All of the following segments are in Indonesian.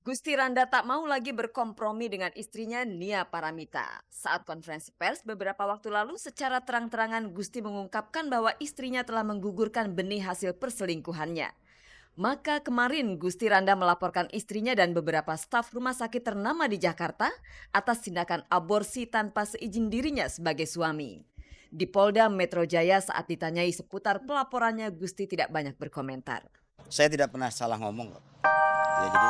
Gusti Randa tak mau lagi berkompromi dengan istrinya Nia Paramita. Saat konferensi pers beberapa waktu lalu secara terang-terangan Gusti mengungkapkan bahwa istrinya telah menggugurkan benih hasil perselingkuhannya. Maka kemarin Gusti Randa melaporkan istrinya dan beberapa staf rumah sakit ternama di Jakarta atas tindakan aborsi tanpa seizin dirinya sebagai suami. Di Polda Metro Jaya saat ditanyai seputar pelaporannya, Gusti tidak banyak berkomentar. Saya tidak pernah salah ngomong kok. Ya jadi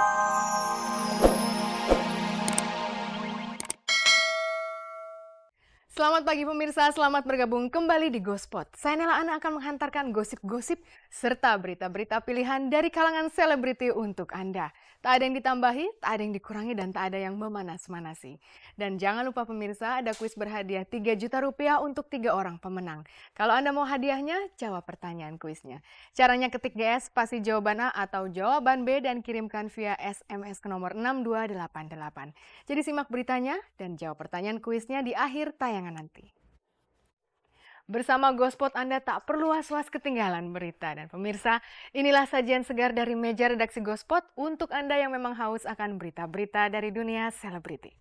Selamat pagi pemirsa, selamat bergabung kembali di Gospot. Saya Nela Ana akan menghantarkan gosip-gosip serta berita-berita pilihan dari kalangan selebriti untuk Anda. Tak ada yang ditambahi, tak ada yang dikurangi, dan tak ada yang memanas-manasi. Dan jangan lupa pemirsa, ada kuis berhadiah 3 juta rupiah untuk 3 orang pemenang. Kalau Anda mau hadiahnya, jawab pertanyaan kuisnya. Caranya ketik GS, spasi jawaban A atau jawaban B dan kirimkan via SMS ke nomor 6288. Jadi simak beritanya dan jawab pertanyaan kuisnya di akhir tayangan nanti. Bersama Gospot Anda tak perlu was-was ketinggalan berita. Dan pemirsa, inilah sajian segar dari meja redaksi Gospot untuk Anda yang memang haus akan berita-berita dari dunia selebriti.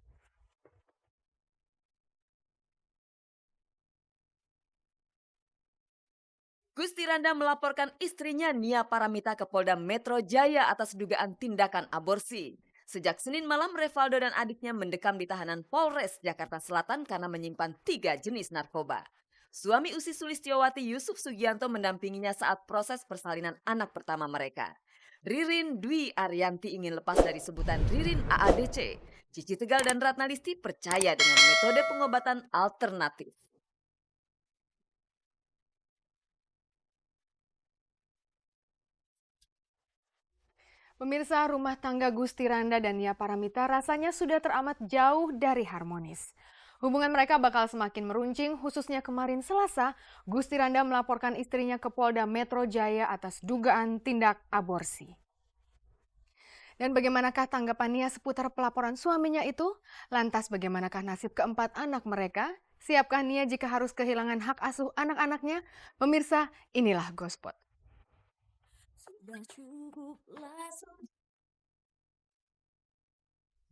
Gusti Randa melaporkan istrinya Nia Paramita ke Polda Metro Jaya atas dugaan tindakan aborsi. Sejak Senin malam, Revaldo dan adiknya mendekam di tahanan Polres Jakarta Selatan karena menyimpan 3 jenis narkoba. Suami Usi Sulistyowati Yusuf Sugianto mendampinginya saat proses persalinan anak pertama mereka. Ririn Dwi Arianti ingin lepas dari sebutan Ririn AADC. Cici Tegal dan Ratna Listi percaya dengan metode pengobatan alternatif. Pemirsa, rumah tangga Gusti Randa dan Nia Paramita rasanya sudah teramat jauh dari harmonis. Hubungan mereka bakal semakin meruncing, khususnya kemarin Selasa, Gusti Randa melaporkan istrinya ke Polda Metro Jaya atas dugaan tindak aborsi. Dan bagaimanakah tanggapan Nia seputar pelaporan suaminya itu? Lantas bagaimanakah nasib keempat anak mereka? Siapkah Nia jika harus kehilangan hak asuh anak-anaknya? Pemirsa, inilah Gospot.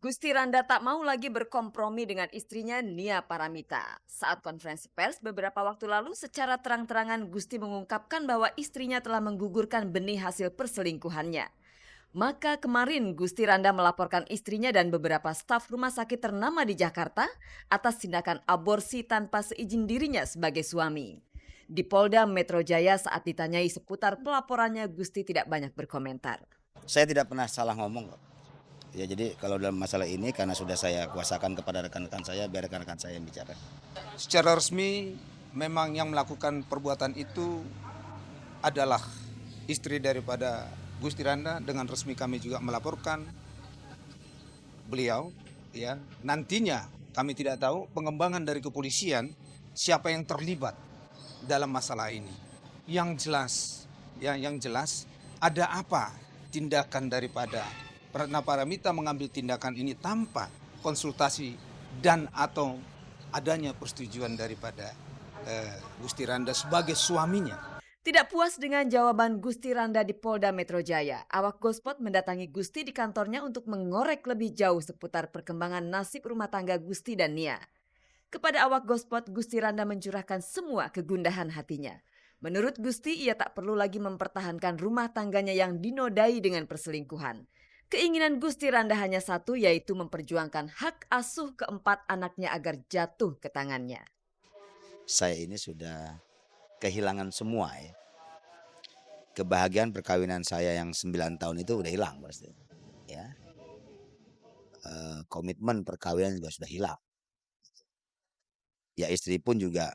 Gusti Randa tak mau lagi berkompromi dengan istrinya Nia Paramita. Saat konferensi pers beberapa waktu lalu secara terang-terangan Gusti mengungkapkan bahwa istrinya telah menggugurkan benih hasil perselingkuhannya. Maka kemarin Gusti Randa melaporkan istrinya dan beberapa staf rumah sakit ternama di Jakarta atas tindakan aborsi tanpa seizin dirinya sebagai suami. Di Polda Metro Jaya saat ditanyai seputar pelaporannya, Gusti tidak banyak berkomentar. saya tidak pernah salah ngomong kok. Ya jadi kalau dalam masalah ini karena sudah saya kuasakan kepada rekan-rekan saya, biar rekan-rekan saya yang bicara. Secara resmi memang yang melakukan perbuatan itu adalah istri daripada Gusti Randa. Dengan resmi kami juga melaporkan beliau. Ya, nantinya kami tidak tahu pengembangan dari kepolisian siapa yang terlibat dalam masalah ini. Yang jelas, yang jelas ada apa tindakan daripada Ratna Paramita mengambil tindakan ini tanpa konsultasi dan atau adanya persetujuan daripada Gusti Randa sebagai suaminya. Tidak puas dengan jawaban Gusti Randa di Polda Metro Jaya, awak Gospot mendatangi Gusti di kantornya untuk mengorek lebih jauh seputar perkembangan nasib rumah tangga Gusti dan Nia. Kepada awak Gospot, Gusti Randa mencurahkan semua kegundahan hatinya. Menurut Gusti, ia tak perlu lagi mempertahankan rumah tangganya yang dinodai dengan perselingkuhan. Keinginan Gusti Randa hanya satu, yaitu memperjuangkan hak asuh keempat anaknya agar jatuh ke tangannya. Saya ini sudah kehilangan semua ya. Kebahagiaan perkawinan saya yang 9 tahun itu udah hilang pasti. Ya. Komitmen perkawinan juga sudah hilang. Ya istri pun juga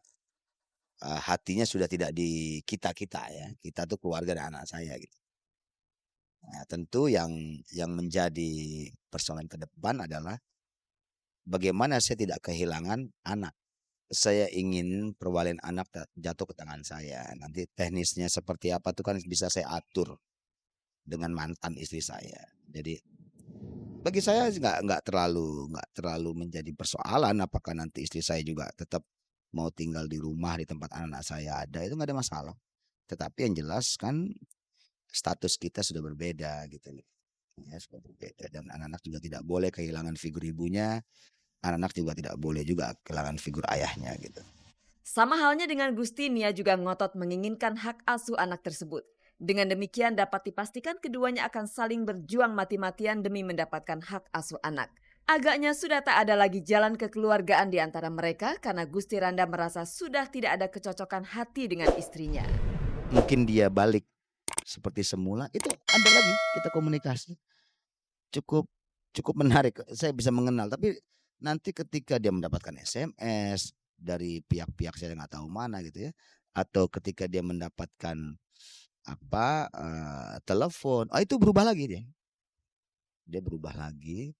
hatinya sudah tidak di kita-kita ya. Kita tuh keluarga dan anak saya gitu. Nah, tentu yang menjadi persoalan ke depan adalah bagaimana saya tidak kehilangan anak. Saya ingin perwalian anak jatuh ke tangan saya. Nanti teknisnya seperti apa itu kan bisa saya atur dengan mantan istri saya. Jadi bagi saya nggak terlalu menjadi persoalan apakah nanti istri saya juga tetap mau tinggal di rumah di tempat anak-anak saya ada, itu nggak ada masalah. Tetapi yang jelas kan status kita sudah berbeda gitu. Ya, seperti itu. Dan anak-anak juga tidak boleh kehilangan figur ibunya, anak-anak juga tidak boleh juga kehilangan figur ayahnya gitu. Sama halnya dengan Gusti, Nia juga ngotot menginginkan hak asuh anak tersebut. Dengan demikian dapat dipastikan keduanya akan saling berjuang mati-matian demi mendapatkan hak asuh anak. Agaknya sudah tak ada lagi jalan kekeluargaan di antara mereka karena Gusti Randa merasa sudah tidak ada kecocokan hati dengan istrinya. Mungkin dia balik seperti semula, itu ada lagi kita komunikasi. Cukup menarik, saya bisa mengenal. Tapi nanti ketika dia mendapatkan SMS dari pihak-pihak saya nggak tahu mana gitu ya, atau ketika dia mendapatkan telepon, itu berubah lagi dia. Dia berubah lagi,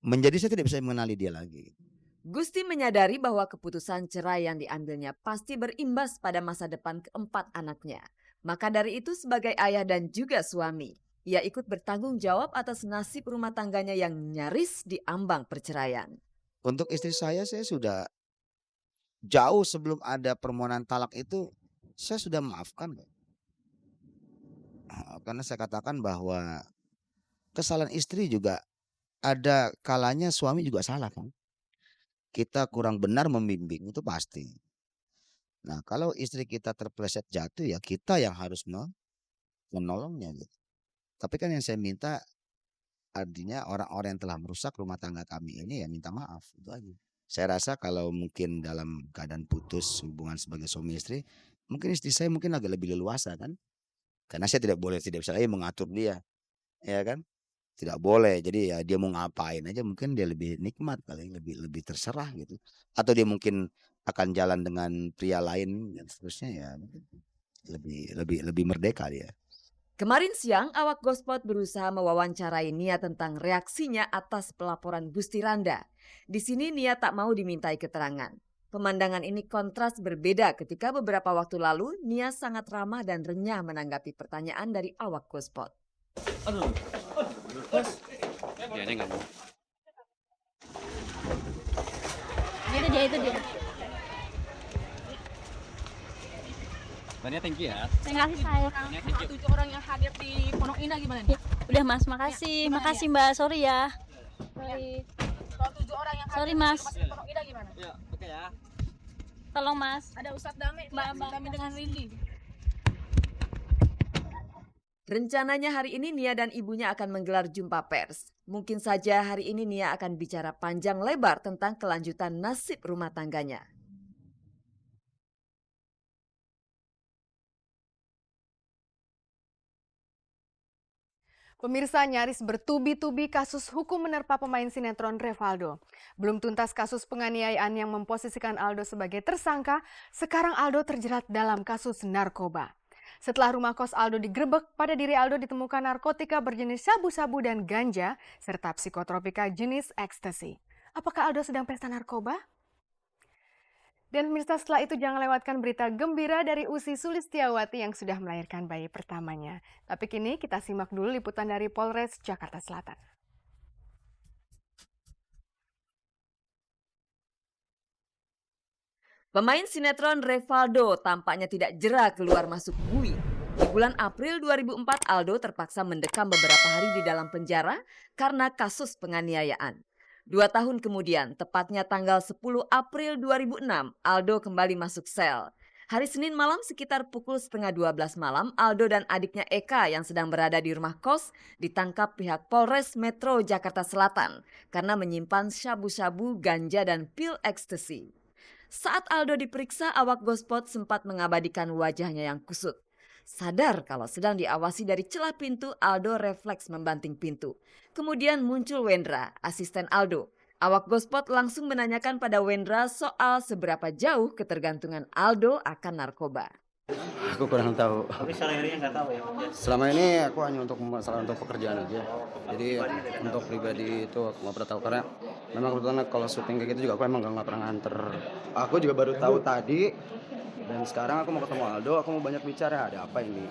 menjadi saya tidak bisa mengenali dia lagi. Gusti menyadari bahwa keputusan cerai yang diambilnya pasti berimbas pada masa depan keempat anaknya. Maka dari itu sebagai ayah dan juga suami, ia ikut bertanggung jawab atas nasib rumah tangganya yang nyaris diambang perceraian. Untuk istri saya sudah jauh sebelum ada permohonan talak itu, saya sudah maafkan kok. Karena saya katakan bahwa kesalahan istri juga ada kalanya suami juga salah kan. Kita kurang benar membimbing itu pasti. Nah, kalau istri kita terpleset jatuh ya kita yang harus menolongnya gitu. Tapi kan yang saya minta artinya orang-orang yang telah merusak rumah tangga kami ini ya minta maaf, itu aja. Saya rasa kalau mungkin dalam keadaan putus hubungan sebagai suami istri, mungkin istri saya mungkin agak lebih leluasa kan. Karena saya tidak bisa lagi mengatur dia. Ya kan? Tidak boleh. Jadi ya dia mau ngapain aja mungkin dia lebih nikmat kali, lebih terserah gitu. Atau dia mungkin akan jalan dengan pria lain dan seterusnya ya mungkin lebih merdeka dia. Kemarin siang, awak Gospot berusaha mewawancarai Nia tentang reaksinya atas pelaporan Gusti Randa. Di sini Nia tak mau dimintai keterangan. Pemandangan ini kontras berbeda ketika beberapa waktu lalu Nia sangat ramah dan renyah menanggapi pertanyaan dari awak Gospot. Ya, ini nggak mau. Itu dia. Banyak thank you ya. Terima kasih saya. 7 orang yang hadir di Pondok Indah gimana nih? Udah Mas, makasih. Makasih Mbak, sorry ya. Sorry. Kalau 7 orang yang hadir Sorry, Mas. di Pondok Indah gimana? Ya, oke ya. Tolong Mas. Ada Ustadz Dami, Dami dengan Rindi. Rencananya hari ini Nia dan ibunya akan menggelar jumpa pers. Mungkin saja hari ini Nia akan bicara panjang lebar tentang kelanjutan nasib rumah tangganya. Pemirsa, nyaris bertubi-tubi kasus hukum menerpa pemain sinetron Revaldo. Belum tuntas kasus penganiayaan yang memposisikan Aldo sebagai tersangka, sekarang Aldo terjerat dalam kasus narkoba. Setelah rumah kos Aldo digerebek, pada diri Aldo ditemukan narkotika berjenis sabu-sabu dan ganja, serta psikotropika jenis ekstasi. Apakah Aldo sedang pesta narkoba? Dan pemirsa, setelah itu jangan lewatkan berita gembira dari Usi Sulistiawati yang sudah melahirkan bayi pertamanya. Tapi kini kita simak dulu liputan dari Polres Jakarta Selatan. Pemain sinetron Revaldo tampaknya tidak jera keluar masuk bui. Di bulan April 2004, Aldo terpaksa mendekam beberapa hari di dalam penjara karena kasus penganiayaan. 2 tahun kemudian, tepatnya tanggal 10 April 2006, Aldo kembali masuk sel. Hari Senin malam sekitar pukul 11:30 malam, Aldo dan adiknya Eka yang sedang berada di rumah kos ditangkap pihak Polres Metro Jakarta Selatan karena menyimpan sabu-sabu, ganja, dan pil ekstasi. Saat Aldo diperiksa, awak Gospot sempat mengabadikan wajahnya yang kusut. Sadar kalau sedang diawasi dari celah pintu, Aldo refleks membanting pintu. Kemudian muncul Wendra, asisten Aldo. Awak Gospot langsung menanyakan pada Wendra soal seberapa jauh ketergantungan Aldo akan narkoba. Aku kurang tahu. Tapi selama ini nggak tahu ya? Selama ini aku hanya untuk masalah untuk pekerjaan aja. Jadi untuk pribadi itu aku nggak pernah tahu karena memang kebetulan kalau syuting kayak gitu juga aku emang nggak pernah nganter. Aku juga baru tahu tadi dan sekarang aku mau ketemu Aldo. Aku mau banyak bicara. Ada apa ini?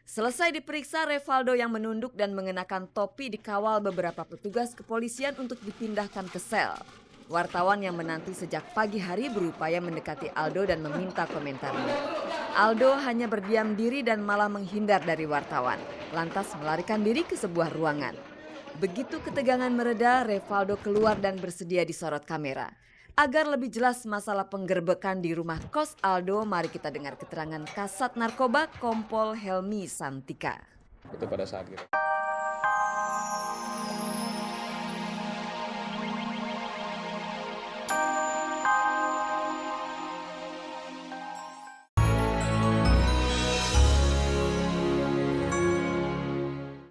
Selesai diperiksa, Revaldo yang menunduk dan mengenakan topi dikawal beberapa petugas kepolisian untuk dipindahkan ke sel. Wartawan yang menanti sejak pagi hari berupaya mendekati Aldo dan meminta komentarnya. Aldo hanya berdiam diri dan malah menghindar dari wartawan, lantas melarikan diri ke sebuah ruangan. Begitu ketegangan mereda, Revaldo keluar dan bersedia disorot kamera. Agar lebih jelas masalah penggerbekan di rumah kos Aldo, mari kita dengar keterangan Kasat Narkoba Kompol Helmi Santika. Itu pada saat kita